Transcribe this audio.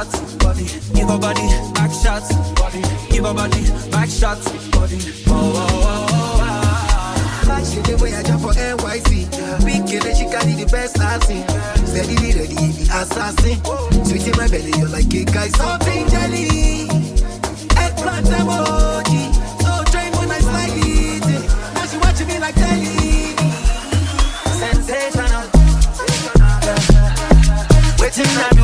shots, body. Give her body, back shots, body. Give her body, back shots, body. Oh, oh, oh, oh, oh. Like she the way I jump for NYC. Big killer, she carry the best I've seen. Steady, ready, the assassin. Sweet in my belly, you're like a guy, something jelly. Eggplant emoji. So train when I slide it. Now she watching me like telly. Sensational. Waiting,